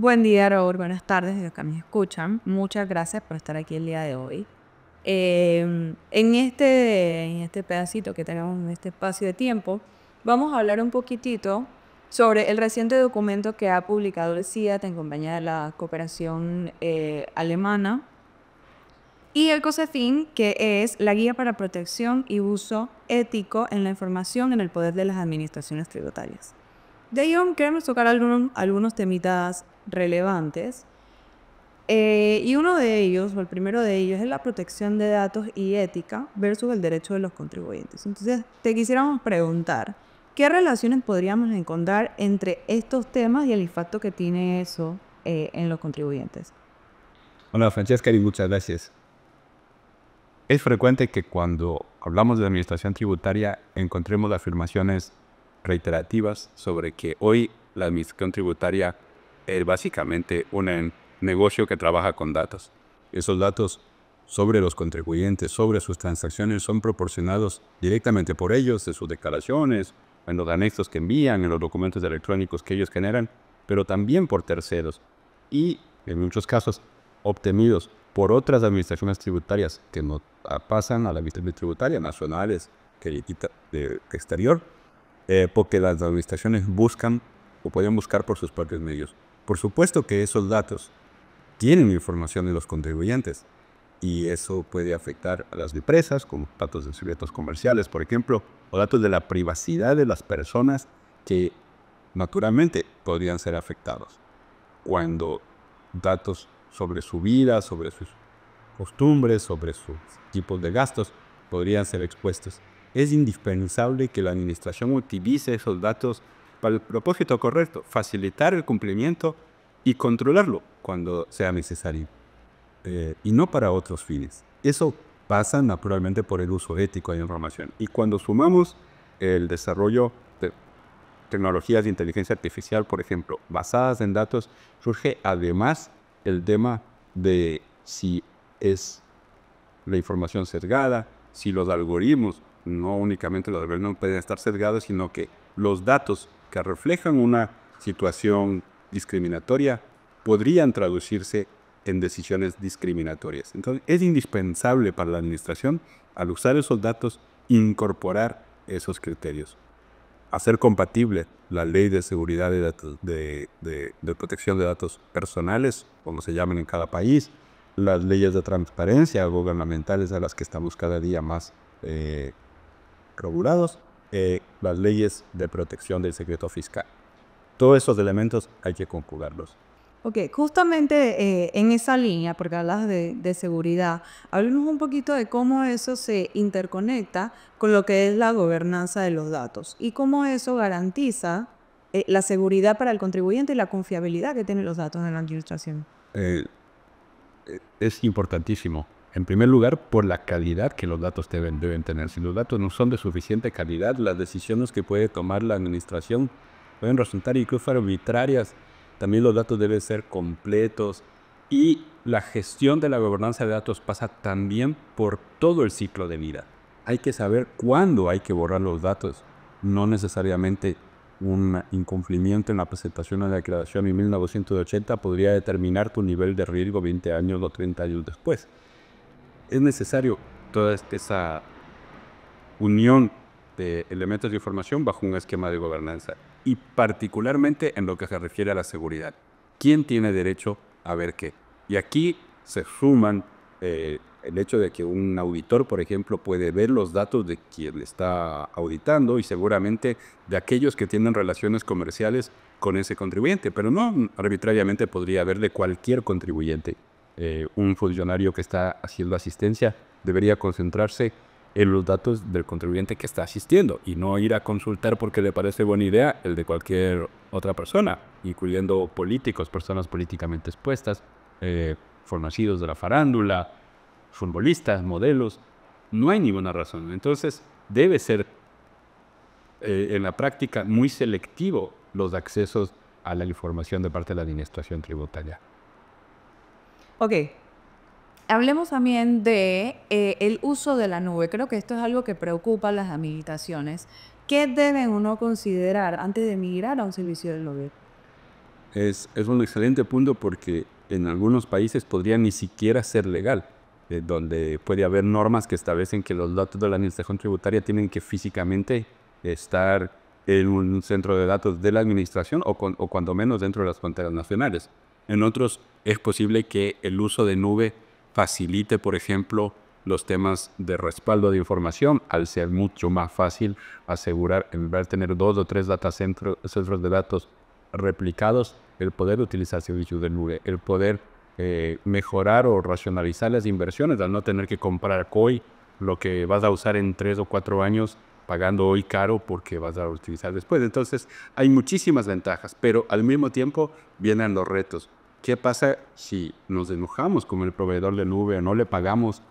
Buen día, Raúl. Buenas tardes, los que me escuchan. Muchas gracias por estar aquí el día de hoy. En este pedacito que tenemos en este espacio de tiempo, vamos a hablar un poquitito sobre el reciente documento que ha publicado el CIAT en compañía de la cooperación alemana y el COSEFIN, que es la Guía para Protección y Uso Ético en la Información en el Poder de las Administraciones Tributarias. De ahí queremos tocar algunos temitas relevantes. Y uno de ellos, o el primero de ellos, es la protección de datos y ética versus el derecho de los contribuyentes. Entonces, te quisiéramos preguntar, ¿qué relaciones podríamos encontrar entre estos temas y el impacto que tiene eso en los contribuyentes? Hola Francesca y muchas gracias. Es frecuente que cuando hablamos de administración tributaria encontremos afirmaciones reiterativas sobre que hoy la administración tributaria es básicamente un negocio que trabaja con datos. Esos datos sobre los contribuyentes, sobre sus transacciones, son proporcionados directamente por ellos, de sus declaraciones, en los anexos que envían, en los documentos electrónicos que ellos generan, pero también por terceros y, en muchos casos, obtenidos por otras administraciones tributarias que no pasan a la administración tributaria, nacionales, de exterior, porque las administraciones buscan o pueden buscar por sus propios medios. Por supuesto que esos datos tienen información de los contribuyentes y eso puede afectar a las empresas, como datos de secretos comerciales, por ejemplo, o datos de la privacidad de las personas que naturalmente podrían ser afectados cuando datos sobre su vida, sobre sus costumbres, sobre sus tipos de gastos podrían ser expuestos. Es indispensable que la administración utilice esos datos para el propósito correcto, facilitar el cumplimiento y controlarlo cuando sea necesario, y no para otros fines. Eso pasa naturalmente por el uso ético de la información. Y cuando sumamos el desarrollo de tecnologías de inteligencia artificial, por ejemplo, basadas en datos, surge además el tema de si es la información sesgada, si los algoritmos, no únicamente los algoritmos pueden estar sesgados, sino que los datos que reflejan una situación discriminatoria podrían traducirse en decisiones discriminatorias. Entonces, es indispensable para la administración, al usar esos datos, incorporar esos criterios. Hacer compatible la ley de seguridad de datos, de protección de datos personales, como se llaman en cada país, las leyes de transparencia gubernamentales a las que estamos cada día más regulados, las leyes de protección del secreto fiscal. Todos esos elementos hay que conjugarlos. Ok, justamente en esa línea, porque hablas de seguridad, hablemos un poquito de cómo eso se interconecta con lo que es la gobernanza de los datos y cómo eso garantiza la seguridad para el contribuyente y la confiabilidad que tienen los datos en la administración. Es importantísimo. En primer lugar, por la calidad que los datos deben tener. Si los datos no son de suficiente calidad, las decisiones que puede tomar la administración pueden resultar incluso arbitrarias. También los datos deben ser completos y la gestión de la gobernanza de datos pasa también por todo el ciclo de vida. Hay que saber cuándo hay que borrar los datos, no necesariamente un incumplimiento en la presentación de la declaración en 1980 podría determinar tu nivel de riesgo 20 años o 30 años después. Es necesario toda esa unión de elementos de información bajo un esquema de gobernanza y particularmente en lo que se refiere a la seguridad. ¿Quién tiene derecho a ver qué? Y aquí se suman el hecho de que un auditor, por ejemplo, puede ver los datos de quien le está auditando y seguramente de aquellos que tienen relaciones comerciales con ese contribuyente, pero no arbitrariamente podría ver de cualquier contribuyente. Un funcionario que está haciendo asistencia debería concentrarse en los datos del contribuyente que está asistiendo y no ir a consultar porque le parece buena idea el de cualquier otra persona, incluyendo políticos, personas políticamente expuestas, conocidos de la farándula, futbolistas, modelos. No hay ninguna razón. Entonces, debe ser en la práctica muy selectivo los accesos a la información de parte de la administración tributaria. Ok, hablemos también de el uso de la nube. Creo que esto es algo que preocupa a las administraciones. ¿Qué deben uno considerar antes de migrar a un servicio del gobierno? Es un excelente punto porque en algunos países podría ni siquiera ser legal, donde puede haber normas que establecen que los datos de la administración tributaria tienen que físicamente estar en un centro de datos de la administración o cuando menos dentro de las fronteras nacionales. En otros es posible que el uso de nube facilite, por ejemplo, los temas de respaldo de información, al ser mucho más fácil asegurar, en vez de tener 2 o 3 centros de datos replicados, el poder utilizar servicios de nube, el poder mejorar o racionalizar las inversiones, al no tener que comprar hoy lo que vas a usar en 3 o 4 años, pagando hoy caro porque vas a utilizar después. Entonces, hay muchísimas ventajas, pero al mismo tiempo vienen los retos. ¿Qué pasa si nos enojamos con el proveedor de nube o no le pagamos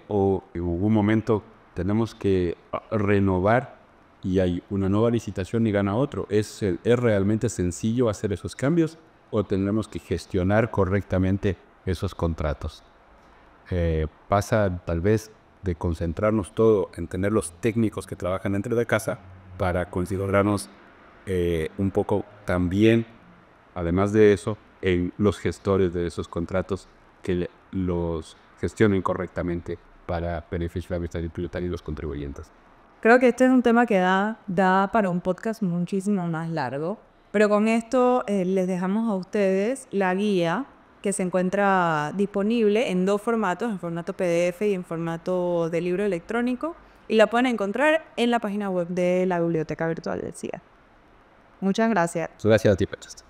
o en algún momento tenemos que renovar y hay una nueva licitación y gana otro? ¿Es realmente sencillo hacer esos cambios o tendremos que gestionar correctamente esos contratos? Pasa tal vez de concentrarnos todo en tener los técnicos que trabajan dentro de casa para considerarnos un poco también, además de eso, en los gestores de esos contratos que los gestionen correctamente para beneficio de la administración tributaria y los contribuyentes. Creo que este es un tema que da para un podcast muchísimo más largo, pero con esto les dejamos a ustedes la guía que se encuentra disponible en 2 formatos, en formato PDF y en formato de libro electrónico, y la pueden encontrar en la página web de la Biblioteca Virtual del CIA. Muchas gracias. Gracias a ti, Pachas.